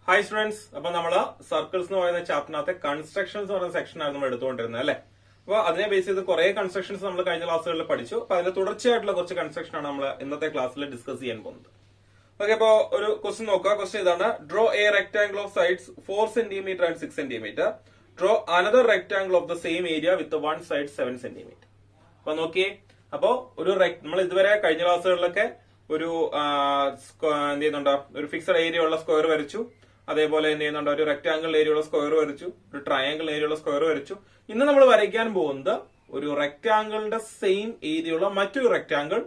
Hi students, അപ്പൊ നമ്മള് circles എന്ന് പറയുന്ന ചാപ്റ്ററിനകത്തെ കൺസ്ട്രക്ഷൻസ് എന്ന് പറയുന്ന സെക്ഷനാണ് നമ്മൾ എടുത്തുകൊണ്ടിരുന്നത് അല്ലെ. അപ്പൊ അതിനെ ബേസ് ചെയ്ത് കുറെ കൺസ്ട്രക്ഷൻസ് നമ്മൾ കഴിഞ്ഞ ക്ലാസ്സുകളിൽ പഠിച്ചു. അപ്പൊ അതിന്റെ തുടർച്ചയായിട്ടുള്ള കുറച്ച് കൺസ്ട്രക്ഷൻ ആണ് നമ്മൾ ഇന്നത്തെ ക്ലാസ്സിൽ ഡിസ്കസ് ചെയ്യാൻ പോകുന്നത്. ഓക്കെ, അപ്പൊ ഒരു ക്വസ്റ്റ്യൻ നോക്കുക. ക്വസ്റ്റ്യൻ ഇതാണ്: draw A rectangle of sides 4 cm and 6 cm. Draw another rectangle of the same area with one side 7 cm. അപ്പൊ നോക്കിയേ, അപ്പോ ഒരു നമ്മൾ ഇതുവരെ കഴിഞ്ഞ ക്ലാസ്സുകളിലൊക്കെ ഒരു എന്ത് ചെയ്യുന്നുണ്ട്, ഒരു ഫിക്സഡ് ഏരിയ ഉള്ള സ്ക്വയർ വരച്ചു. അതേപോലെ എന്ത് ചെയ്യുന്നുണ്ട്, ഒരു റെക്ടാംഗിൾ ഏരിയ ഉള്ള സ്ക്വയർ വരച്ചു, ഒരു ട്രയാംഗിൾ ഏരിയ ഉള്ള സ്ക്വയർ വരച്ചു. ഇന്ന് നമ്മൾ വരയ്ക്കാൻ പോകുന്നത് ഒരു റെക്ടാംഗിളിന്റെ സെയിം ഏരിയ ഉള്ള മറ്റൊരു റെക്ടാംഗിൾ,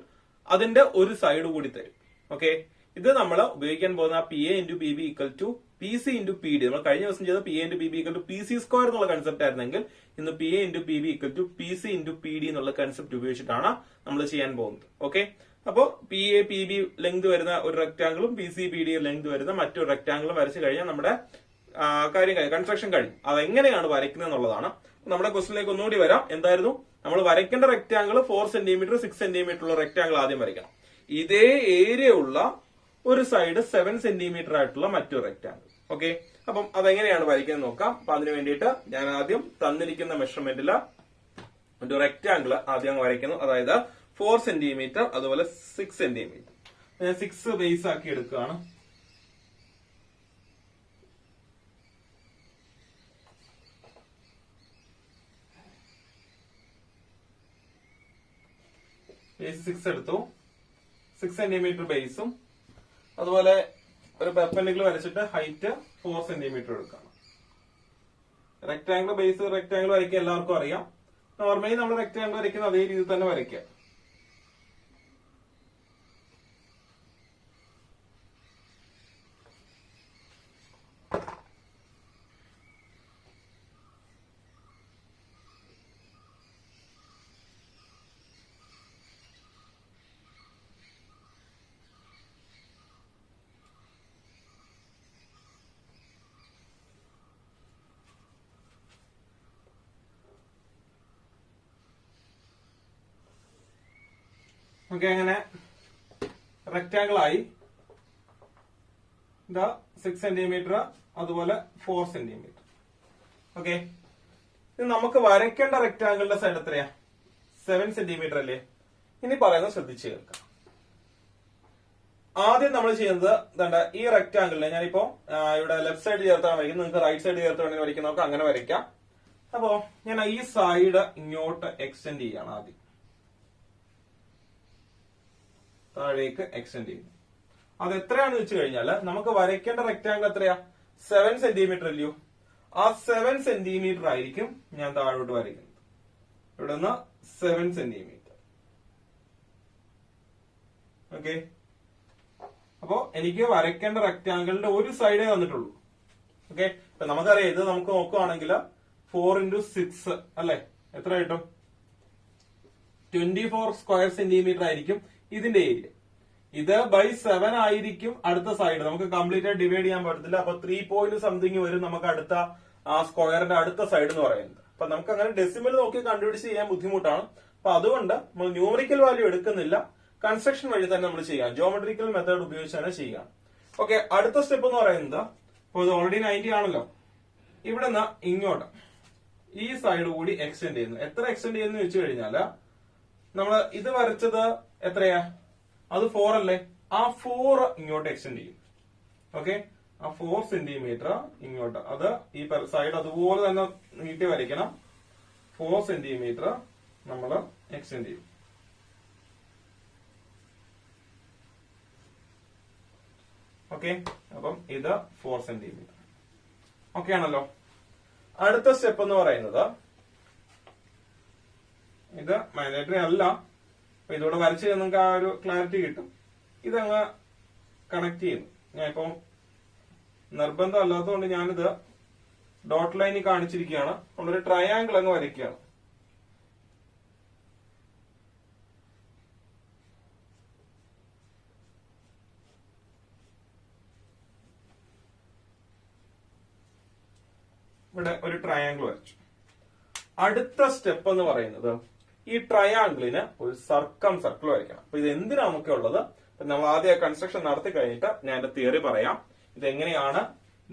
അതിന്റെ ഒരു സൈഡ് കൂടി തരും. ഓക്കെ, ഇത് നമ്മൾ ഉപയോഗിക്കാൻ പോകുന്ന P A into P B equal to P C into P D. നമ്മൾ കഴിഞ്ഞ ദിവസം ചെയ്ത P A into P B equal to P C square എന്നുള്ള കൺസെപ്റ്റ് ആയിരുന്നെങ്കിൽ ഇന്ന് P A into P B equal to P C into P D എന്നുള്ള concept ഉപയോഗിച്ചിട്ടാണ് നമ്മൾ ചെയ്യാൻ പോകുന്നത്. ഓക്കെ, അപ്പോ P A P B length വരുന്ന ഒരു റെക്ടാംഗിളും P C P D length വരുന്ന മറ്റൊരു റെക്ടാംഗിളും വരച്ചു കഴിഞ്ഞാൽ നമ്മുടെ കാര്യം കഴിഞ്ഞു, കൺസ്ട്രക്ഷൻ കഴിഞ്ഞു. അതെങ്ങനെയാണ് വരയ്ക്കുന്നത് എന്നുള്ളതാണ്. നമ്മുടെ ക്വസ്റ്റിനിലേക്ക് ഒന്നുകൂടി വരാം. എന്തായിരുന്നു നമ്മൾ വരയ്ക്കേണ്ട റെക്ടാംഗിൾ? 4 cm 6 cm ഉള്ള റെക്ടാംഗിൾ ആദ്യം വരയ്ക്കണം. ഇതേ ഏരിയ ഉള്ള ഒരു സൈഡ് 7 cm ആയിട്ടുള്ള മറ്റൊരു റെക്ടാംഗിൾ. ഓക്കെ, അപ്പം അതെങ്ങനെയാണ് വരയ്ക്കുന്നത് നോക്കാം. അപ്പൊ അതിന് വേണ്ടിയിട്ട് ഞാൻ ആദ്യം തന്നിരിക്കുന്ന മെഷർമെന്റിൽ ഒരു റെക്ടാംഗിൾ ആദ്യം വരയ്ക്കുന്നു. അതായത് 4 cm അതുപോലെ 6 cm. ഞാൻ 6 ബേസ് ആക്കി എടുക്കുകയാണ്. ബേസ് 6 എടുത്തു. 6 cm ബേസും അതുപോലെ ഒരു പെർപെൻഡിക്കുലർ വരച്ചിട്ട് ഹൈറ്റ് 4 cm എടുക്കണം. റെക്ടാംഗിൾ ബേസ് റെക്ടാംഗിൾ വരയ്ക്കുക എല്ലാവർക്കും അറിയാം. നോർമലി നമ്മൾ റെക്ടാംഗിൾ വരയ്ക്കുന്ന അതേ രീതിയിൽ തന്നെ വരയ്ക്കുക. ഓക്കെ, അങ്ങനെ റെക്ടാംഗിൾ ആയി. ഇതാ 6 cm അതുപോലെ 4 cm. ഓക്കെ, ഇത് നമുക്ക് വരയ്ക്കേണ്ട റെക്ടാംഗിളിന്റെ സൈഡ് എത്രയാ? 7 cm അല്ലേ? ഇനി പറയുന്നത് ശ്രദ്ധിച്ചു കേൾക്കാം. ആദ്യം നമ്മൾ ചെയ്യുന്നത് ഇതാണ്ട്, ഈ റെക്ടാംഗിളിനെ ഞാനിപ്പോ ഇവിടെ ലെഫ്റ്റ് സൈഡ് ചേർത്താണ് വരയ്ക്കുന്നത്. നിങ്ങൾക്ക് റൈറ്റ് സൈഡ് ചേർത്ത് വേണമെങ്കിൽ വരയ്ക്കുന്നവർക്ക് അങ്ങനെ വരയ്ക്കാം. അപ്പോ ഞാൻ ഈ സൈഡ് ഇങ്ങോട്ട് എക്സ്റ്റെൻഡ് ചെയ്യാണ്. ആദ്യം താഴേക്ക് എക്സ്റ്റെൻഡ് ചെയ്യുന്നു. അത് എത്രയാണെന്ന് വെച്ച് കഴിഞ്ഞാൽ നമുക്ക് വരയ്ക്കേണ്ട റെക്ടാംഗിൾ എത്രയാ? 7 cm അല്ലയോ? ആ 7 cm ആയിരിക്കും ഞാൻ താഴോട്ട് വരയ്ക്കുന്നത്. ഇവിടെ നിന്ന് 7 cm. ഓക്കെ, അപ്പോ എനിക്ക് വരയ്ക്കേണ്ട റെക്ടാംഗിളിന്റെ ഒരു സൈഡേ വന്നിട്ടുള്ളൂ. ഓക്കെ, ഇപ്പൊ നമുക്കറിയാം, ഇത് നമുക്ക് നോക്കുകയാണെങ്കിൽ 4 into 6 അല്ലെ, എത്ര കിട്ടും? 24 സ്ക്വയർ സെന്റിമീറ്റർ ആയിരിക്കും ഇതിന്റെ ഏരിയ. ഇത് ബൈ 7 ആയിരിക്കും അടുത്ത സൈഡ്. നമുക്ക് കംപ്ലീറ്റ് ആയിട്ട് ഡിവൈഡ് ചെയ്യാൻ പറ്റത്തില്ല. അപ്പൊ 3 point സംതിങ് വരും നമുക്ക് അടുത്ത ആ സ്ക്വയറിന്റെ അടുത്ത സൈഡ് എന്ന് പറയുന്നത്. അപ്പൊ നമുക്ക് അങ്ങനെ ഡെസിമൽ നോക്കി കണ്ടുപിടിച്ച് ചെയ്യാൻ ബുദ്ധിമുട്ടാണ്. അപ്പൊ അതുകൊണ്ട് നമ്മൾ ന്യൂമറിക്കൽ വാല്യൂ എടുക്കുന്നില്ല, കൺസ്ട്രക്ഷൻ വഴി തന്നെ നമ്മൾ ചെയ്യാം. ജോമെട്രിക്കൽ മെത്തേഡ് ഉപയോഗിച്ച് തന്നെ ചെയ്യാം. ഓക്കെ, അടുത്ത സ്റ്റെപ്പ് എന്ന് പറയുന്നത്, ഇപ്പൊ ഇത് ഓൾറെഡി 90 ആണല്ലോ, ഇവിടെ നിന്ന് ഇങ്ങോട്ട് ഈ സൈഡ് കൂടി എക്സ്റ്റെൻഡ് ചെയ്യുന്നു. എത്ര എക്സ്റ്റെൻഡ് ചെയ്യുന്നു വെച്ച് കഴിഞ്ഞാല് നമ്മള് ഇത് വരച്ചത് എത്രയാ? അത് 4 അല്ലേ? ആ 4 ഇങ്ങോട്ട് എക്സ്റ്റെൻഡ് ചെയ്യും. ഓക്കെ, ആ 4 cm ഇങ്ങോട്ട്, അത് ഈ സൈഡ് അതുപോലെ തന്നെ നീട്ടി വരയ്ക്കണം. 4 cm നമ്മൾ എക്സ്റ്റെൻഡ് ചെയ്യും. ഓക്കെ, അപ്പം ഇത് 4 cm. ഓക്കെ ആണല്ലോ. അടുത്ത സ്റ്റെപ്പ് എന്ന് പറയുന്നത്, ഇത് മാൻഡേറ്ററി അല്ല, അപ്പൊ ഇതോടെ വരച്ച് നിങ്ങൾക്ക് ആ ഒരു ക്ലാരിറ്റി കിട്ടും. ഇതങ്ങ് കണക്ട് ചെയ്യുന്നു. ഞാൻ ഇപ്പൊ നിർബന്ധം അല്ലാത്തതുകൊണ്ട് ഞാനിത് ഡോട്ട് ലൈനിൽ കാണിച്ചിരിക്കുകയാണ്. നമ്മളൊരു ട്രയാങ്കിൾ അങ്ങ് വരയ്ക്കുകയാണ്. ഇവിടെ ഒരു ട്രയാങ്കിൾ വരച്ചു. അടുത്ത സ്റ്റെപ്പ് എന്ന് പറയുന്നത്, ഈ ട്രയാങ്കിളിന് ഒരു സർക്കം സർക്കിൾ വരയ്ക്കണം. അപ്പൊ ഇത് എന്തിനാ നമുക്ക് ഉള്ളത്? നമ്മൾ ആദ്യം കൺസ്ട്രക്ഷൻ നടത്തി കഴിഞ്ഞിട്ട് ഞാൻ എന്റെ തിയറി പറയാം. ഇതെങ്ങനെയാണ്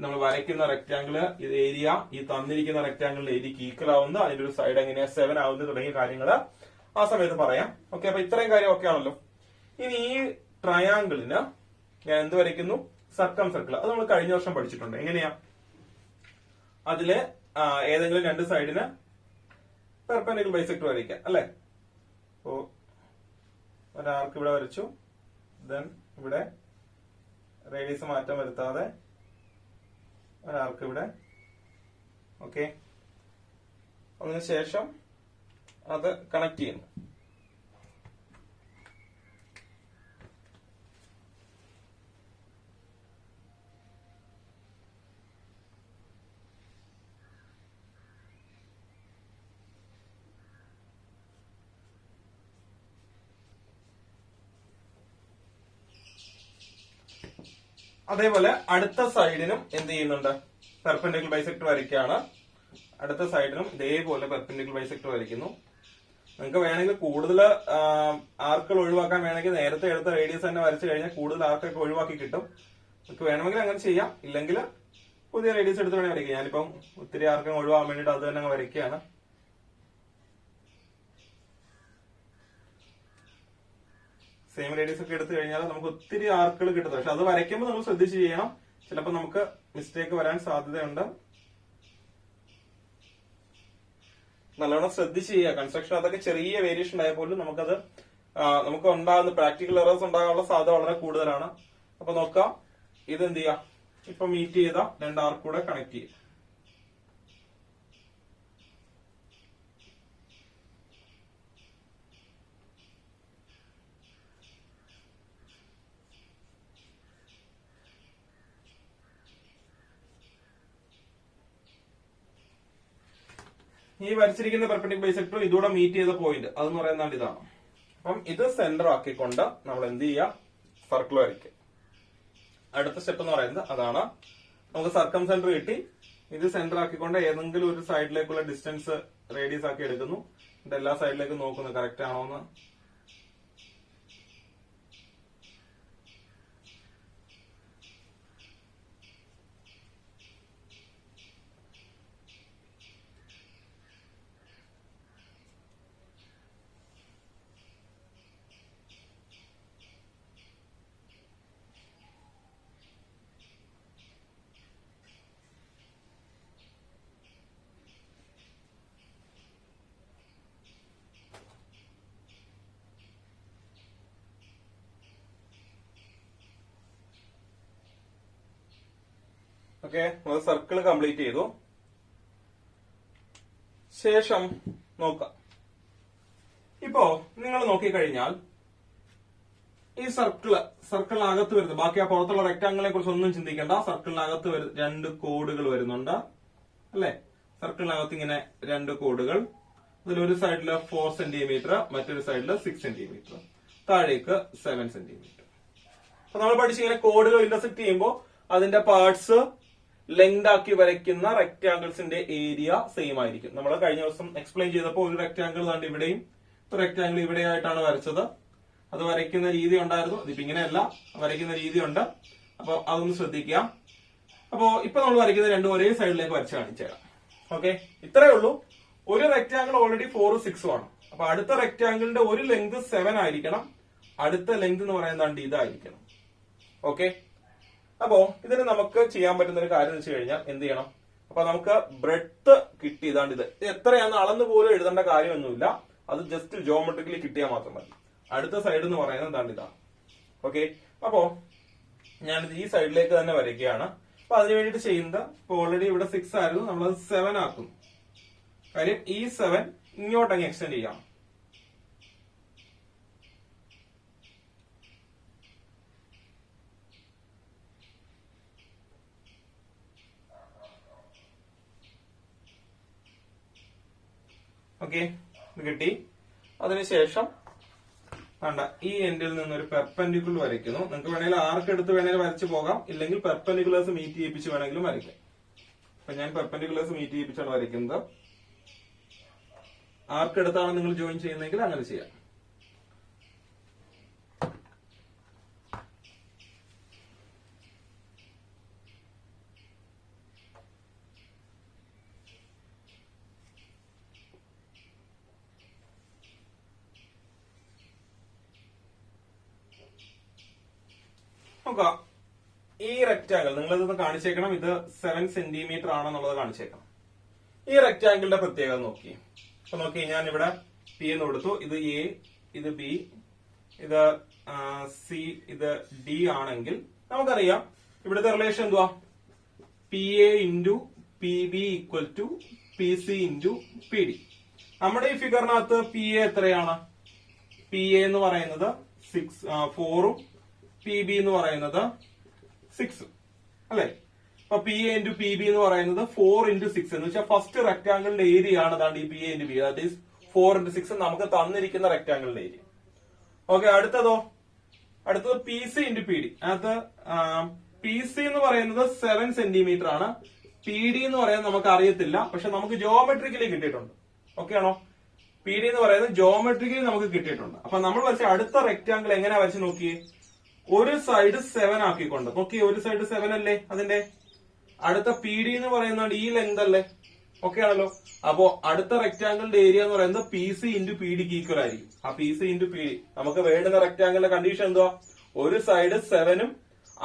നമ്മൾ വരയ്ക്കുന്ന റെക്ടാംഗിള് ഇത് ഏരിയ, ഈ തന്നിരിക്കുന്ന റെക്ടാംഗിളിന്റെ ഏരിയക്ക് ഈക്വൽ ആവുന്നത്, അതിന്റെ ഒരു സൈഡ് എങ്ങനെയാ 7 ആവുന്നത് തുടങ്ങിയ കാര്യങ്ങള് ആ സമയത്ത് പറയാം. ഓക്കെ, അപ്പൊ ഇത്രയും കാര്യം ഒക്കെ ആണല്ലോ. ഇനി ഈ ട്രയാംഗിളിന് ഞാൻ എന്ത് വരയ്ക്കുന്നു? സർക്കം സർക്കിൾ. അത് നമ്മൾ കഴിഞ്ഞ വർഷം പഠിച്ചിട്ടുണ്ട്. എങ്ങനെയാ? അതില് ഏതെങ്കിലും രണ്ട് സൈഡിന് പെർപെൻഡിക്കുലർ ബൈസെക്ടർ വരയ്ക്കാം അല്ലെ. അപ്പോ ഒരാർക്ക് ഇവിടെ വരച്ചു, ദെൻ ഇവിടെ റേഡിയസ് മാറ്റം വരുത്താതെ ഒരാർക്ക് ഇവിടെ. ഓക്കെ, അതിനുശേഷം അത് കണക്ട് ചെയ്യുന്നു. അതേപോലെ അടുത്ത സൈഡിനും എന്ത് ചെയ്യുന്നുണ്ട്? പെർപെൻഡിക്കുലർ ബൈസെക്ടർ വരയ്ക്കുകയാണ്. അടുത്ത സൈഡിനും ഇതേപോലെ പെർപെൻഡിക്കുലർ ബൈസെക്ടർ വരയ്ക്കുന്നു. നിങ്ങൾക്ക് വേണമെങ്കിൽ കൂടുതൽ ആർക്കുകൾ ഒഴിവാക്കാൻ വേണമെങ്കിൽ നേരത്തെ എടുത്ത റേഡിയസ് തന്നെ വരച്ചു കഴിഞ്ഞാൽ കൂടുതൽ ആർക്കൊക്കെ ഒഴിവാക്കി കിട്ടും. നിങ്ങൾക്ക് വേണമെങ്കിൽ അങ്ങനെ ചെയ്യാം, ഇല്ലെങ്കിൽ പുതിയ റേഡിയസ് എടുത്ത് വേണമെങ്കിൽ വരയ്ക്കുക. ഞാനിപ്പം ഒത്തിരി ആർക്കും ഒഴിവാക്കാൻ വേണ്ടിയിട്ട് അത് തന്നെ വരയ്ക്കുകയാണ്. സെയിം റേഡിയസ് ഒക്കെ എടുത്തു കഴിഞ്ഞാൽ നമുക്ക് ഒത്തിരി ആർക്കുകൾ കിട്ടുന്നത്. പക്ഷെ അത് വരയ്ക്കുമ്പോൾ നമ്മൾ ശ്രദ്ധിച്ച് ചെയ്യണം, ചിലപ്പോൾ നമുക്ക് മിസ്റ്റേക്ക് വരാൻ സാധ്യതയുണ്ട്. നല്ലോണം ശ്രദ്ധിച്ച് ചെയ്യുക. കൺസ്ട്രക്ഷൻ അതൊക്കെ ചെറിയ വേരിയേഷൻ ആയ പോലും നമുക്ക് ഉണ്ടാകുന്ന പ്രാക്ടിക്കൽ എറേഴ്സ് ഉണ്ടാകാനുള്ള സാധ്യത വളരെ കൂടുതലാണ്. അപ്പൊ നോക്കാം, ഇത് എന്ത് ചെയ്യാം? ഇപ്പൊ മീറ്റ് ചെയ്ത രണ്ട് ആർക്ക് കൂടെ കണക്ട് ചെയ്യാം. ഈ വരച്ചിരിക്കുന്ന പെർപെൻഡിക്കുലർ ബൈസെക്ടർ ഇതൂടെ മീറ്റ് ചെയ്ത പോയിന്റ് അതെന്ന് പറയുന്നത് ഇതാണ്. അപ്പം ഇത് സെന്റർ ആക്കിക്കൊണ്ട് നമ്മൾ എന്ത് ചെയ്യുക? സർക്കിൾ വരയ്ക്കുക. അടുത്ത സ്റ്റെപ്പ് എന്ന് പറയുന്നത് അതാണ്. നമുക്ക് സർക്കം സെന്റർ കിട്ടി. ഇത് സെന്റർ ആക്കിക്കൊണ്ട് ഏതെങ്കിലും ഒരു സൈഡിലേക്കുള്ള ഡിസ്റ്റൻസ് റേഡിയസ് ആക്കി എടുക്കുന്നു. എന്നിട്ട് എല്ലാ സൈഡിലേക്കും നോക്കുന്നു കറക്റ്റ് ആണോ എന്ന്. ഓക്കെ, നമ്മൾ സർക്കിൾ കംപ്ലീറ്റ് ചെയ്തു. ശേഷം നോക്കാം. ഇപ്പോ നിങ്ങൾ നോക്കിക്കഴിഞ്ഞാൽ ഈ സർക്കിളിനകത്ത് വരുന്നത്, ബാക്കി ആ പുറത്തുള്ള റെക്ടാംഗിളിനെ കുറിച്ച് ഒന്നും ചിന്തിക്കേണ്ട. സർക്കിളിനകത്ത് രണ്ട് കോഡുകൾ വരുന്നുണ്ട് അല്ലെ. സർക്കിളിനകത്ത് ഇങ്ങനെ രണ്ട് കോഡുകൾ, അതിലൊരു സൈഡില് 4 സെന്റിമീറ്റർ, മറ്റൊരു സൈഡില് 6 സെന്റിമീറ്റർ, താഴേക്ക് 7 സെന്റിമീറ്റർ. അപ്പൊ നമ്മൾ പഠിച്ചിങ്ങനെ കോഡുകൾ ഇന്റർസെക്ട് ചെയ്യുമ്പോൾ അതിന്റെ പാർട്സ് ലെങ്ത് ആക്കി വരയ്ക്കുന്ന റെക്ടാംഗിൾസിന്റെ ഏരിയ സെയിം ആയിരിക്കും. നമ്മൾ കഴിഞ്ഞ ദിവസം എക്സ്പ്ലെയിൻ ചെയ്തപ്പോൾ ഒരു റെക്ടാംഗിൾ കണ്ട് ഇവിടെയും ഒരു റെക്ടാംഗിൾ ഇവിടെയായിട്ടാണ് വരച്ചത്. അത് വരയ്ക്കുന്ന രീതി ഉണ്ടായിരുന്നു. ഇതിപ്പോ ഇങ്ങനെയല്ല, വരയ്ക്കുന്ന രീതിയുണ്ട്. അപ്പൊ അതൊന്ന് ശ്രദ്ധിക്കുക. അപ്പോ ഇപ്പൊ നമ്മൾ വരയ്ക്കുന്ന രണ്ടും ഒരേ സൈഡിലേക്ക് വരച്ച് കാണിച്ചുതരാം. ഓക്കെ, ഇത്രയേ ഉള്ളൂ. ഒരു റെക്ടാംഗിൾ ഓൾറെഡി 4 6 ആണ്. അപ്പൊ അടുത്ത റെക്ടാംഗിളിന്റെ ഒരു ലെങ്ത് 7 ആയിരിക്കണം. അടുത്ത ലെങ്ത് എന്ന് പറയുന്നത് ഇതായിരിക്കണം. ഓക്കെ, അപ്പോ ഇതിന് നമുക്ക് ചെയ്യാൻ പറ്റുന്ന ഒരു കാര്യം എന്ന് വെച്ച് കഴിഞ്ഞാൽ എന്ത് ചെയ്യണം? അപ്പൊ നമുക്ക് ബ്രെഡ്ത്ത് കിട്ടി. ഇത് എത്രയാണെന്ന് അളന്ന് പോലും എഴുതേണ്ട കാര്യമൊന്നുമില്ല. അത് ജസ്റ്റ് ജോമെട്രിക്കലി കിട്ടിയാൽ മാത്രം മതി. അടുത്ത സൈഡ് എന്ന് പറയുന്നത് ഇതാണ്. ഓക്കെ, അപ്പോ ഞാനിത് ഈ സൈഡിലേക്ക് തന്നെ വരയ്ക്കുകയാണ്. അപ്പൊ അതിന് വേണ്ടിയിട്ട് ചെയ്യുന്നത്, ഇപ്പൊ ഓൾറെഡി ഇവിടെ 6 ആയിരുന്നു, നമ്മളത് 7 ആക്കുന്നു. കാര്യം ഈ 7 ഇങ്ങോട്ടങ്ങ് എക്സ്റ്റെൻഡ് ചെയ്യാം. ഓക്കെ, ഇത് കിട്ടി. അതിനുശേഷം ഈ എൻഡിൽ നിന്നൊരു പെർപെൻഡിക്കുലർ വരയ്ക്കുന്നു. നിങ്ങൾക്ക് വേണമെങ്കിൽ ആർക്ക് എടുത്ത് വേണമെങ്കിൽ വരച്ചു പോകാം, ഇല്ലെങ്കിൽ പെർപെൻഡിക്കുലേഴ്സ് മീറ്റ് ചെയ്യിപ്പിച്ച് വേണമെങ്കിലും വരയ്ക്കാം. അപ്പൊ ഞാൻ പെർപെൻഡിക്കുലേഴ്സ് മീറ്റ് ചെയ്യിപ്പിച്ചാണ് വരയ്ക്കുന്നത്. ആർക്ക് എടുത്താണ് നിങ്ങൾ ജോയിൻ ചെയ്യുന്നതെങ്കിൽ അങ്ങനെ ചെയ്യാം. നോക്കാം. ഈ റെക്ടാങ്കിൾ നിങ്ങളിതൊന്ന് കാണിച്ചേക്കണം. ഇത് 7 സെന്റിമീറ്റർ ആണെന്നുള്ളത് കാണിച്ചേക്കണം. ഈ റെക്ടാങ്കിളിന്റെ പ്രത്യേകത നോക്കി. അപ്പൊ നോക്കി, ഞാൻ ഇവിടെ പി എന്ന് കൊടുത്തു. ഇത് എ, ഇത് ബി, ഇത് സി, ഇത് ഡി ആണെങ്കിൽ നമുക്കറിയാം ഇവിടുത്തെ റിലേഷൻ എന്തുവാ? P A into P B equal to P C into P D. നമ്മുടെ ഈ ഫിഗറിനകത്ത് പി എ എത്രയാണ്? പി എ എന്ന് പറയുന്നത് 4ഉം പി ബി എന്ന് പറയുന്നത് 6ഉം അല്ലെ? അപ്പൊ P A into P B എന്ന് പറയുന്നത് 4 ഇൻറ്റു 6 എന്ന് വെച്ചാൽ ഫസ്റ്റ് റെക്ടാങ്കിളിന്റെ ഏരിയ ആണ് അതാണ് ഈ P A into B. That is 4 into 6 നമുക്ക് തന്നിരിക്കുന്ന റെക്ടാങ്കിളിന്റെ ഏരിയ. ഓക്കെ, അടുത്തത് P C into P D. അത് പി സി എന്ന് പറയുന്നത് 7 സെന്റിമീറ്റർ ആണ്. പി ഡി എന്ന് പറയുന്നത് നമുക്ക് അറിയത്തില്ല, പക്ഷെ നമുക്ക് ജോമെട്രിക്കലി കിട്ടിയിട്ടുണ്ട്. ഓക്കെ ആണോ? പി ഡി എന്ന് പറയുന്നത് ജോമെട്രിക്കലി നമുക്ക് കിട്ടിയിട്ടുണ്ട്. അപ്പൊ നമ്മൾ വരച്ച അടുത്ത റെക്ടാങ്കിൾ എങ്ങനെയാ വരച്ച് നോക്കിയേ? ഒരു സൈഡ് 7 ആക്കിക്കൊണ്ട് നോക്കി. ഒരു സൈഡ് 7 അല്ലേ അതിന്റെ? അടുത്ത പി ഡി എന്ന് പറയുന്നത് ഈ ലെങ്ത് അല്ലേ? ഓക്കെ ആണല്ലോ? അപ്പോ അടുത്ത റെക്ടാങ്കിളിന്റെ ഏരിയ എന്ന് പറയുന്നത് പി സി ഇൻറ്റു പി ഡിക്ക് ഈക്വൽ ആയിരിക്കും. ആ P C into P D നമുക്ക് വേണ്ടുന്ന റെക്ടാങ്കിളിന്റെ കണ്ടീഷൻ എന്തുവാ? ഒരു സൈഡ് 7ഉം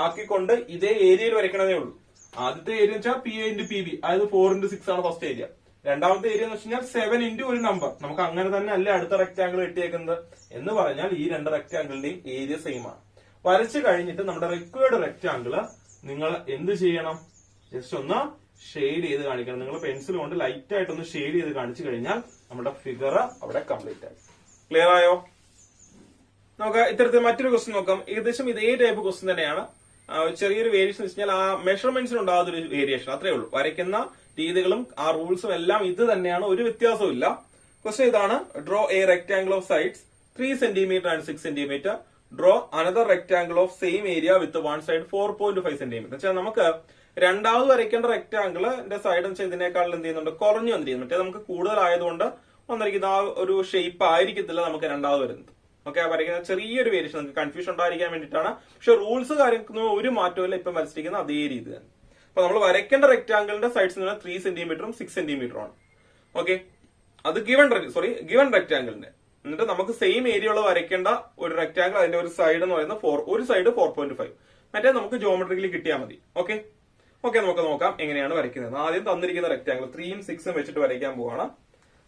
ആക്കിക്കൊണ്ട് ഇതേ ഏരിയയിൽ വരയ്ക്കണതേ ഉള്ളൂ. ആദ്യത്തെ ഏരിയ വെച്ചാൽ P A into P B, അതായത് 4 ഇൻറ്റു 6 ആണ് ഫസ്റ്റ് ഏരിയ. രണ്ടാമത്തെ ഏരിയ എന്ന് വെച്ച് കഴിഞ്ഞാൽ 7 ഇൻറ്റു ഒരു നമ്പർ. നമുക്ക് അങ്ങനെ തന്നെ അല്ലേ അടുത്ത റെക്ടാങ്കിൾ കിട്ടിയേക്കുന്നത് എന്ന് പറഞ്ഞാൽ ഈ രണ്ട് റെക്ടാങ്കിളിന്റെയും ഏരിയ സെയിം ആണ്. വരച്ചു കഴിഞ്ഞിട്ട് നമ്മുടെ റിക്വയർഡ് റെക്ടാങ്കിള് നിങ്ങൾ എന്ത് ചെയ്യണം? ജസ്റ്റ് ഒന്ന് ഷെയ്ഡ് ചെയ്ത് കാണിക്കണം. നിങ്ങൾ പെൻസിൽ കൊണ്ട് ലൈറ്റ് ആയിട്ടൊന്ന് ഷെയ്ഡ് ചെയ്ത് കാണിച്ചു കഴിഞ്ഞാൽ നമ്മുടെ ഫിഗർ അവിടെ കംപ്ലീറ്റ് ആയി. ക്ലിയർ ആയോ? നമുക്ക് ഇത്തരത്തിൽ മറ്റൊരു ക്വസ്റ്റ്യൻ നോക്കാം. ഏകദേശം ഇതേ ടൈപ്പ് ക്വസ്റ്റ്യൻ തന്നെയാണ്. ചെറിയൊരു വേരിയേഷൻ വെച്ച് കഴിഞ്ഞാൽ ആ മെഷർമെന്റ്സിന് ഉണ്ടാകുന്ന ഒരു വേരിയേഷൻ അത്രേ ഉള്ളൂ. വരയ്ക്കുന്ന രീതികളും ആ റൂൾസും എല്ലാം ഇത് തന്നെയാണ്, ഒരു വ്യത്യാസവും ഇല്ല. ക്വസ്റ്റ്യൻ ഇതാണ്: draw A rectangle of sides 3 centimetre and 6 centimetre. Draw another rectangle of same area with one side 4.5 centimetre. വെച്ചാൽ നമുക്ക് രണ്ടാമത് വരയ്ക്കേണ്ട റെക്ടാംഗിളിന്റെ സൈഡ് വെച്ചാൽ ഇതിനേക്കാളും എന്ത് ചെയ്യുന്നുണ്ട്? കുറഞ്ഞു വന്നിരിക്കുന്നു. മറ്റേ നമുക്ക് കൂടുതലായതുകൊണ്ട് വന്നിരിക്കുന്ന ആ ഒരു ഷേപ്പ് ആയിരിക്കത്തില്ല നമുക്ക് രണ്ടാമത് വരുന്നത്. ഓക്കെ, വരയ്ക്കുന്ന ചെറിയൊരു വേരിയേഷൻ, നമുക്ക് കൺഫ്യൂഷൻ ഉണ്ടായിരിക്കാൻ വേണ്ടിയിട്ടാണ്. പക്ഷെ റൂൾസ് കാര്യങ്ങൾ ഒരു മാറ്റമില്ല, ഇപ്പം വരച്ചിരിക്കുന്ന അതേ രീതി തന്നെ. അപ്പൊ നമ്മൾ വരയ്ക്കേണ്ട റെക്ടാംഗിളിന്റെ സൈഡ്സ് എന്ന് പറഞ്ഞാൽ 3 സെന്റിമീറ്ററും 6 സെന്റിമീറ്ററും ആണ്. ഓക്കെ, അത് ഗിവൺ റെക്ടാംഗിളിന്റെ. എന്നിട്ട് നമുക്ക് സെയിം ഏരിയ ഉള്ള വരയ്ക്കേണ്ട ഒരു റെക്ടാംഗിൾ, അതിന്റെ ഒരു സൈഡ് എന്ന് പറയുന്നത് ഒരു സൈഡ് 4.5, മറ്റേ നമുക്ക് ജോമെട്രിക്കലി കിട്ടിയാൽ മതി. ഓക്കെ, നമുക്ക് നോക്കാം എങ്ങനെയാണ് വരയ്ക്കുന്നത്. ആദ്യം തന്നിരിക്കുന്ന റെക്ടാംഗിൾ 3ഉം 6ഉം വെച്ചിട്ട് വരയ്ക്കാൻ പോവാണ്.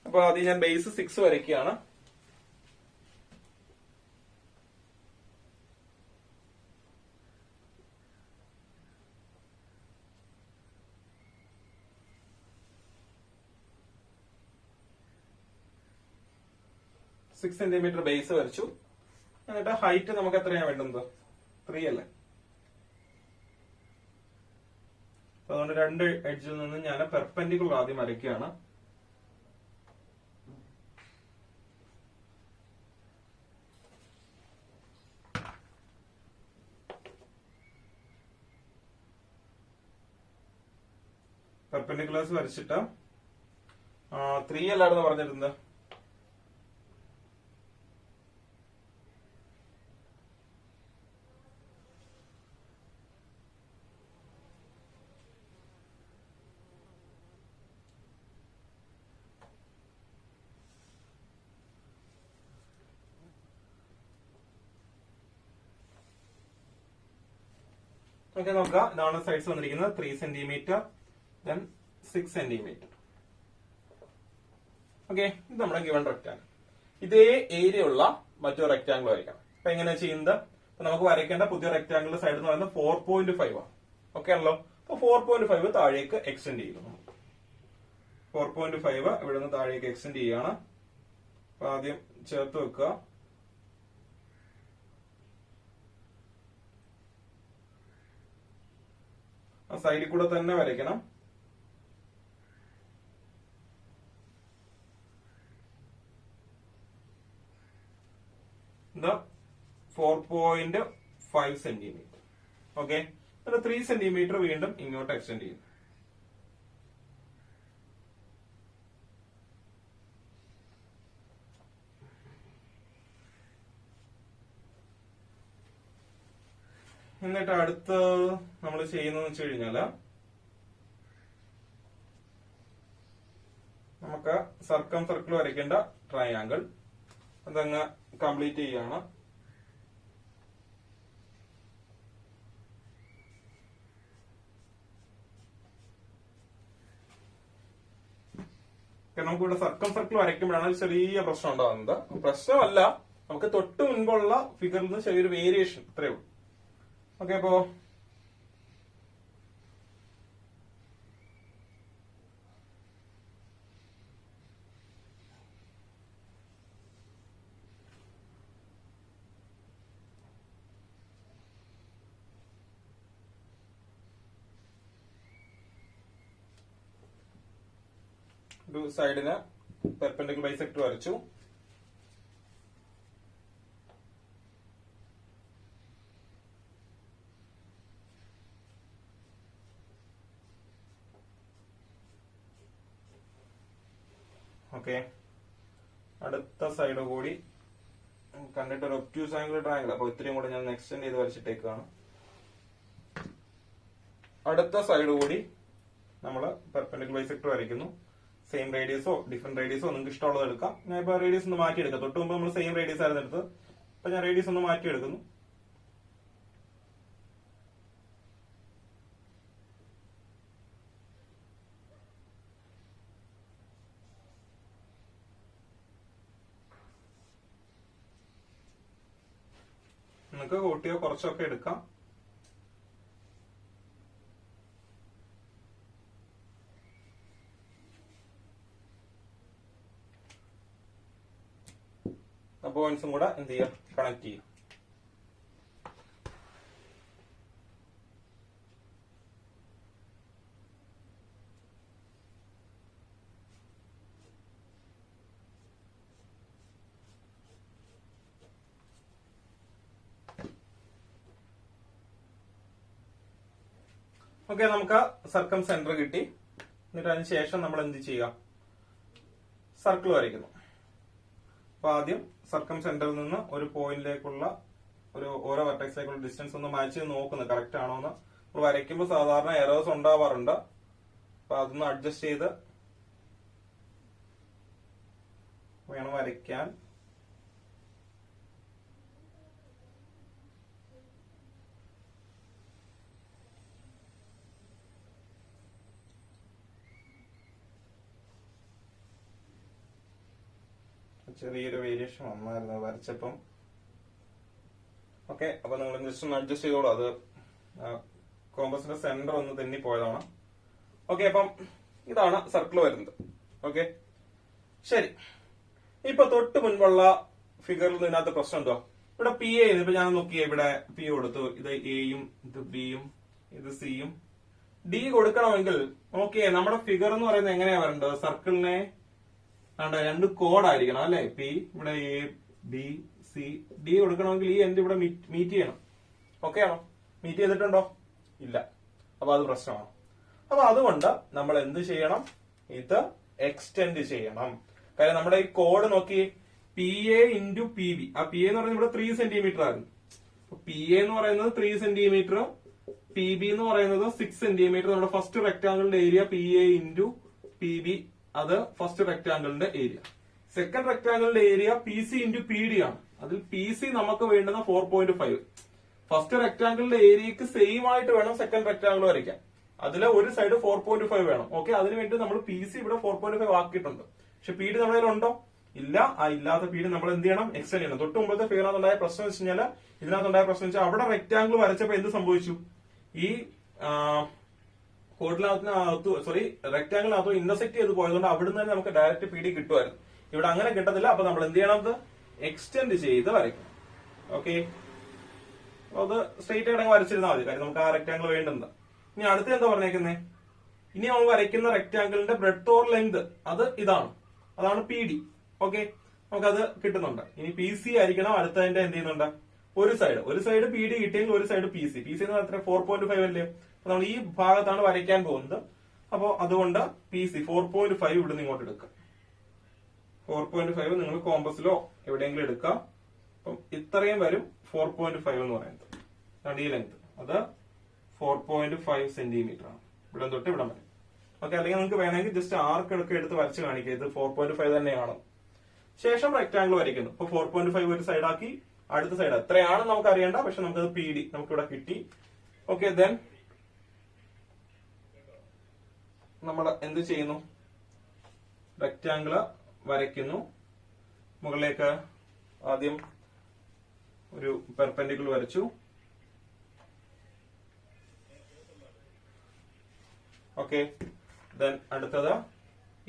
അപ്പൊ ആദ്യം ഞാൻ ബേസ് 6 വരയ്ക്കുകയാണ്. സിക്സ് സെന്റിമീറ്റർ ബേസ് വരച്ചു. എന്നിട്ട് ഹൈറ്റ് നമുക്ക് എത്രയാണ് വേണ്ടുന്നത്? 3 അല്ലേ? അതുകൊണ്ട് രണ്ട് എഡ്ജിൽ നിന്ന് ഞാൻ പെർപെൻഡിക്കുലർ ആദ്യം വരയ്ക്കുകയാണ്. പെർപെൻഡിക്കുലേഴ്സ് വരച്ചിട്ട് 3 അല്ലായിരുന്നു പറഞ്ഞിരുന്നത്. ഓക്കെ, നോക്കാം. ഇതാണ് സൈഡ്സ് വന്നിരിക്കുന്നത്. 3 സെന്റിമീറ്റർ, ദെൻ 6 സെന്റിമീറ്റർ. ഓക്കെ, ഇത് നമ്മുടെ ഗിവൺ റെക്ടാംഗിൾ. ഇതേ ഏരിയ ഉള്ള മറ്റൊരു റെക്ടാംഗിൾ വരയ്ക്കണം. അപ്പൊ എങ്ങനെയാ ചെയ്യുന്നത്? നമുക്ക് വരയ്ക്കേണ്ട പുതിയ റെക്ടാംഗിളിന്റെ സൈഡ് എന്ന് പറയുന്നത് 4.5 ആണ്. ഓക്കെ ആണല്ലോ? അപ്പൊ 4.5 താഴേക്ക് എക്സ്റ്റെൻഡ് ചെയ്യുന്നു. 4.5 ഇവിടെ നിന്ന് താഴേക്ക് എക്സ്റ്റെൻഡ് ചെയ്യാണ്. അപ്പൊ ആദ്യം ചേർത്ത് വെക്കുക. ആ സൈഡിൽ കൂടെ തന്നെ വരയ്ക്കണം. എന്താ 4.5 സെന്റിമീറ്റർ. ഓക്കെ, 3 സെന്റിമീറ്റർ വീണ്ടും ഇങ്ങോട്ട് എക്സ്റ്റെൻഡ് ചെയ്യും. എന്നിട്ട് അടുത്ത് നമ്മൾ ചെയ്യുന്നതെന്ന് വെച്ച് കഴിഞ്ഞാല് നമുക്ക് സർക്കിൾ വരയ്ക്കേണ്ട ട്രയാങ്കിൾ അതങ്ങ് കംപ്ലീറ്റ് ചെയ്യാണ്. കാരണം നമുക്ക് ഇവിടെ സർക്കിൾ വരയ്ക്കുമ്പോഴാണ് ഒരു ചെറിയ പ്രശ്നം ഉണ്ടാകുന്നത്. പ്രശ്നമല്ല, നമുക്ക് തൊട്ട് മുൻപുള്ള ഫിഗറിൽ നിന്ന് ചെറിയൊരു വേരിയേഷൻ, ഇത്രയേ ഉള്ളൂ. ഓക്കെ, അപ്പോ ഒരു സൈഡിന് പെർപെൻഡിക്കുലർ ബൈസെക്ടർ വരച്ചു. ഓക്കെ, അടുത്ത സൈഡ് കൂടി കണ്ടിട്ട് ഒരു ഒബ്റ്റ്യൂസ് ആംഗിൾ ട്രയാംഗിൾ, അപ്പൊ ഇത്രയും കൂടെ ഞാൻ എക്സ്റ്റെൻഡ് ചെയ്ത് വരച്ചിട്ടേക്കാണ്. അടുത്ത സൈഡ് കൂടി നമ്മൾ പെർപെൻഡിക്കുലർ ബൈസെക്ടർ വരയ്ക്കുന്നു. സെയിം റേഡിയസോ ഡിഫറെന്റ് റേഡിയസോ നിങ്ങൾക്ക് ഇഷ്ടമുള്ളത് എടുക്കാം. ഞാൻ ഇപ്പൊ റേഡിയസ് ഒന്ന് മാറ്റിയെടുക്കാം. തൊട്ട് മുമ്പ് നമ്മൾ സെയിം റേഡിയസ് ആയിരുന്നു എടുത്തത്. അപ്പൊ ഞാൻ റേഡിയസ് ഒന്ന് മാറ്റിയെടുക്കുന്നു. നിങ്ങൾക്ക് കൂട്ടിയോ കുറച്ചൊക്കെ എടുക്കാം. പോയിന്റ്സും കൂടെ എന്ത് ചെയ്യാം, കണക്ട് ചെയ്യാം. ഓക്കെ, നമുക്ക് സർക്കം സെന്റർ കിട്ടി. എന്നിട്ട് അതിന് ശേഷം നമ്മൾ എന്ത് ചെയ്യാം, സർക്കിൾ വരയ്ക്കുന്നു. അപ്പൊ ആദ്യം സർക്കം സെന്ററിൽ നിന്ന് ഒരു പോയിന്റിലേക്കുള്ള ഓരോ വെർട്ടെക്സിലേക്കുള്ള ഡിസ്റ്റൻസ് ഒന്ന് മാച്ച് ചെയ്ത് നോക്കുന്നത് കറക്റ്റ് ആണോ എന്ന്. നമ്മൾ വരയ്ക്കുമ്പോൾ സാധാരണ എറേഴ്സ് ഉണ്ടാവാറുണ്ട്. അപ്പൊ അതൊന്ന് അഡ്ജസ്റ്റ് ചെയ്ത് വേണം വരയ്ക്കാൻ. ചെറിയൊരു വേരിയേഷൻ വന്നായിരുന്നു വരച്ചപ്പം. ഓക്കെ, അപ്പൊ നിങ്ങൾ ജസ്റ്റ് ഒന്ന് അഡ്ജസ്റ്റ് ചെയ്തോളൂ. അത് കോമ്പസിന്റെ സെന്റർ ഒന്ന് തെന്നിപ്പോയതാണ്. ഓക്കെ, അപ്പം ഇതാണ് സർക്കിൾ വരുന്നത്. ഓക്കെ, ശരി. ഇപ്പൊ തൊട്ട് മുൻപുള്ള ഫിഗറിൽ ഇതിനകത്ത് പ്രശ്നം എന്തുവാ, ഇവിടെ പി എ ഇപ്പൊ ഞാൻ നോക്കിയേ, ഇവിടെ പി കൊടുത്തു. ഇത് എയും ഇത് ബിയും ഇത് സിയും. ഡി കൊടുക്കണമെങ്കിൽ നോക്കിയേ, നമ്മുടെ ഫിഗർ എന്ന് പറയുന്നത് എങ്ങനെയാ വരേണ്ടത്, സർക്കിളിനെ രണ്ട് കോഡായിരിക്കണം അല്ലെ. പി ഇവിടെ എ ബി സി ഡി കൊടുക്കണമെങ്കിൽ ഈ എൻഡ് ഇവിടെ മീറ്റ് ചെയ്യണം. ഓക്കെ ആണോ? മീറ്റ് ചെയ്തിട്ടുണ്ടോ? ഇല്ല. അപ്പൊ അത് പ്രശ്നമാണ്. അപ്പൊ അതുകൊണ്ട് നമ്മൾ എന്ത് ചെയ്യണം, ഇത് എക്സ്റ്റെൻഡ് ചെയ്യണം. കാര്യം നമ്മുടെ ഈ കോഡ് നോക്കി, P A into P B. ആ പി എ എന്ന് പറയുന്നത് ഇവിടെ 3 സെന്റിമീറ്റർ ആയിരുന്നു. പി എ എന്ന് പറയുന്നത് 3 സെന്റിമീറ്റർ, പി ബി എന്ന് പറയുന്നത് 6 സെന്റിമീറ്റർ. നമ്മുടെ ഫസ്റ്റ് റെക്ടാങ്കിളിന്റെ area P A into P B, അത് ഫസ്റ്റ് റെക്ടാങ്കിളിന്റെ ഏരിയ. സെക്കൻഡ് റെക്ടാങ്കിളിന്റെ area P C into P D ആണ്. അതിൽ പി സി നമുക്ക് വേണ്ടുന്ന 4.5. ഫസ്റ്റ് റെക്ടാങ്കിളിന്റെ ഏരിയക്ക് സെയിം ആയിട്ട് വേണം സെക്കൻഡ് റെക്ടാങ്കിൾ വരയ്ക്കാൻ. അതിലെ ഒരു സൈഡ് 4.5 വേണം. ഓക്കെ, അതിന് വേണ്ടി നമ്മൾ പി സി ഇവിടെ 4.5 ആക്കിയിട്ടുണ്ട്. പക്ഷെ പി ഡി നമ്മുടെ കയ്യിൽ ഉണ്ടോ? ഇല്ല. ആ ഇല്ലാത്ത പി ഡി നമ്മൾ എന്ത് ചെയ്യണം, എക്സ്റ്റെൻഡ് ചെയ്യണം. തൊട്ട് മുമ്പത്തെ ഫിഗറിനകത്തുണ്ടായ പ്രശ്നം വെച്ച് കഴിഞ്ഞാൽ, ഇതിനകത്തുണ്ടായ പ്രശ്നം വെച്ചാൽ അവിടെ റെക്ടാങ്കിൾ വരച്ചപ്പോ എന്ത് സംഭവിച്ചു, ഈ റെക്ടാങ്കിളിനകത്ത് ഇന്റർസെക്ട് ചെയ്ത് പോയതുകൊണ്ട് അവിടുന്ന് തന്നെ നമുക്ക് ഡയറക്റ്റ് പി ഡി കിട്ടുമായിരുന്നു. ഇവിടെ അങ്ങനെ കിട്ടത്തില്ല. അപ്പൊ നമ്മൾ എന്ത് ചെയ്യണം, എക്സ്റ്റെൻഡ് ചെയ്ത് വരയ്ക്കണം. ഓക്കെ, അത് സ്ട്രെയിറ്റ് ആയിട്ട് വരച്ചിരുന്നാൽ മതി. കാര്യം നമുക്ക് ആ റെക്ടാങ്കിൾ വേണ്ടുന്നത്. ഇനി അടുത്ത് എന്താ പറഞ്ഞേക്കുന്നേ, ഇനി നമ്മൾ വരയ്ക്കുന്ന റെക്ടാങ്കിളിന്റെ ബ്രെഡ്ത്ത് ഓർ ലെങ്ത് അത് ഇതാണ്, അതാണ് പി ഡി. ഓക്കെ, നമുക്കത് കിട്ടുന്നുണ്ട്. ഇനി പി സി ആയിരിക്കണം അടുത്തതിന്റെ എന്ത് ചെയ്യുന്നുണ്ട്, ഒരു സൈഡ് പി ഡി കിട്ടിയെങ്കിൽ ഒരു side P C. P C എന്ന് പറഞ്ഞാൽ 4.5 അല്ലേ. അപ്പൊ നമ്മൾ ഈ ഭാഗത്താണ് വരയ്ക്കാൻ പോകുന്നത്. അപ്പോ അതുകൊണ്ട് പി സി 4.5 ഇവിടുന്ന് ഇങ്ങോട്ട് എടുക്കാം. 4.5 നിങ്ങൾ കോമ്പസിലോ എവിടെയെങ്കിലും എടുക്കാം. അപ്പം ഇത്രയും വരും 4.5 എന്ന് പറയുന്നത്. ഈ ലെങ്ത് അത് 4.5 സെന്റിമീറ്റർ ആണ്, ഇവിടെ തൊട്ട് ഇവിടെ വരെ. ഓക്കെ, അല്ലെങ്കിൽ നിങ്ങൾക്ക് വേണമെങ്കിൽ ജസ്റ്റ് ആർക്ക് എടുത്ത് വരച്ച് കാണിക്കുക ഇത് 4.5 തന്നെയാണ്. ശേഷം റെക്ടാങ്കിൾ വരയ്ക്കുന്നു. ഇപ്പൊ 4.5 ഒരു സൈഡാക്കി, അടുത്ത സൈഡ് എത്രയാണെന്ന് നമുക്ക് അറിയണ്ട, പക്ഷെ നമുക്കത് പി ഡി നമുക്കിവിടെ കിട്ടി. ഓക്കെ, ദെൻ നമ്മൾ എന്ത് ചെയ്യുന്നു, റെക്റ്റാങ്കിള് വരയ്ക്കുന്നു. മുകളിലേക്ക് ആദ്യം ഒരു പെർപെൻഡിക്കുലർ വരച്ചു. ഓക്കെ, ദെൻ അടുത്തത്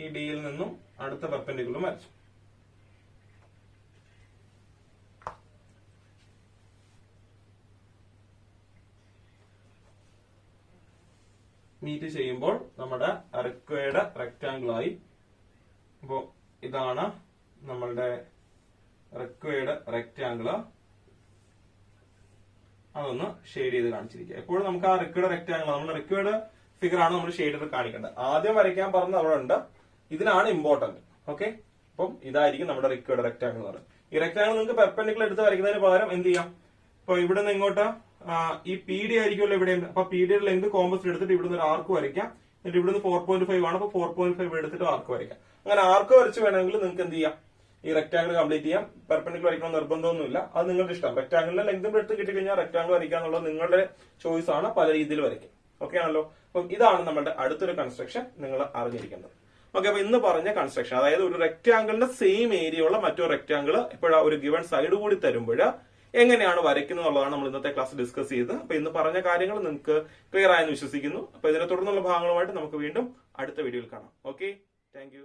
ഈ ഡിയിൽ നിന്നും അടുത്ത പെർപെൻഡിക്കുലർ വരച്ചു. മീറ്റ് ചെയ്യുമ്പോൾ നമ്മുടെ റിക്വയർഡ് റെക്റ്റാങ്കിൾ ആയി. അപ്പോ ഇതാണ് നമ്മളുടെ റിക്വയർഡ് റെക്റ്റാങ്കിള്. അതൊന്ന് ഷെയ്ഡ് ചെയ്ത് കാണിച്ചിരിക്കുക. എപ്പോഴും നമുക്ക് ആ റിക്വയർഡ് റെക്റ്റാങ്കിൾ, നമ്മുടെ റിക്വയർഡ് ഫിഗർ ആണ് നമ്മൾ ഷെയ്ഡ് ചെയ്ത് കാണിക്കേണ്ടത്. ആദ്യം വരയ്ക്കാൻ പറഞ്ഞത് അവിടെ ഉണ്ട്, ഇതിനാണ് ഇമ്പോർട്ടന്റ്. ഓക്കെ, അപ്പം ഇതായിരിക്കും നമ്മുടെ റിക്വയർഡ് റെക്റ്റാങ്കിൾ എന്ന് പറയുന്നത്. ഈ റെക്റ്റാങ്കിൾ നിങ്ങൾക്ക് പെർപെൻഡിക്കുലർ എടുത്ത് വരയ്ക്കുന്നതിന് പകരം എന്ത് ചെയ്യാം, ഇപ്പൊ ഇവിടെ നിന്ന് ഇങ്ങോട്ട് ഈ പി ഡി ആയിരിക്കുമല്ലോ ഇവിടെ. അപ്പൊ പി ഡിയുടെ ലെങ്ത് കോമ്പസ് എടുത്തിട്ട് ഇവിടുന്ന് ഒരു ആർക്ക് വരയ്ക്കാം. എന്നിട്ട് ഇവിടുന്ന് 4.5 ആണ്, അപ്പൊ 4.5 എടുത്തിട്ട് ആർക്ക് വരയ്ക്കാം. അങ്ങനെ ആർക്ക് വരച്ച് വേണമെങ്കിൽ നിങ്ങൾക്ക് എന്ത് ചെയ്യാം, ഈ റെക്റ്റാങ്കിൾ കംപ്ലീറ്റ് ചെയ്യാം. പെർപെൻഡിക്കുലർ വരയ്ക്കണം നിർബന്ധമൊന്നുമില്ല, അത് നിങ്ങളുടെ ഇഷ്ടം. റെക്റ്റാങ്കിളിന്റെ ലെങ്തും എടുത്ത് കിട്ടിക്കഴിഞ്ഞാൽ റെക്റ്റാങ്കിൾ വരയ്ക്കാന്നുള്ളത് നിങ്ങളുടെ ചോയ്സ് ആണ്, പല രീതിയിൽ വരയ്ക്കും. ഓക്കെ ആണല്ലോ. അപ്പം ഇതാണ് നമ്മുടെ അടുത്തൊരു കൺസ്ട്രക്ഷൻ നിങ്ങൾ അറിഞ്ഞിരിക്കേണ്ടത്. ഓക്കെ, അപ്പൊ ഇന്ന് പറഞ്ഞ കൺസ്ട്രക്ഷൻ, അതായത് ഒരു റെക്റ്റാങ്കിളിന്റെ സെയിം ഏരിയ ഉള്ള മറ്റൊരു റെക്റ്റാങ്കിൾ ഇപ്പോഴാ ഒരു ഗിവൺ സൈഡ് കൂടി തരുമ്പോൾ എങ്ങനെയാണ് വരയ്ക്കുന്നത് എന്നുള്ളതാണ് നമ്മൾ ഇന്നത്തെ ക്ലാസ് ഡിസ്കസ് ചെയ്തത്. അപ്പൊ ഇന്ന് പറഞ്ഞ കാര്യങ്ങൾ നിങ്ങൾക്ക് ക്ലിയർ ആയെന്ന് വിശ്വസിക്കുന്നു. അപ്പൊ ഇതിനെ തുടർന്നുള്ള ഭാഗങ്ങളുമായിട്ട് നമുക്ക് വീണ്ടും അടുത്ത വീഡിയോയിൽ കാണാം. Okay, thank you.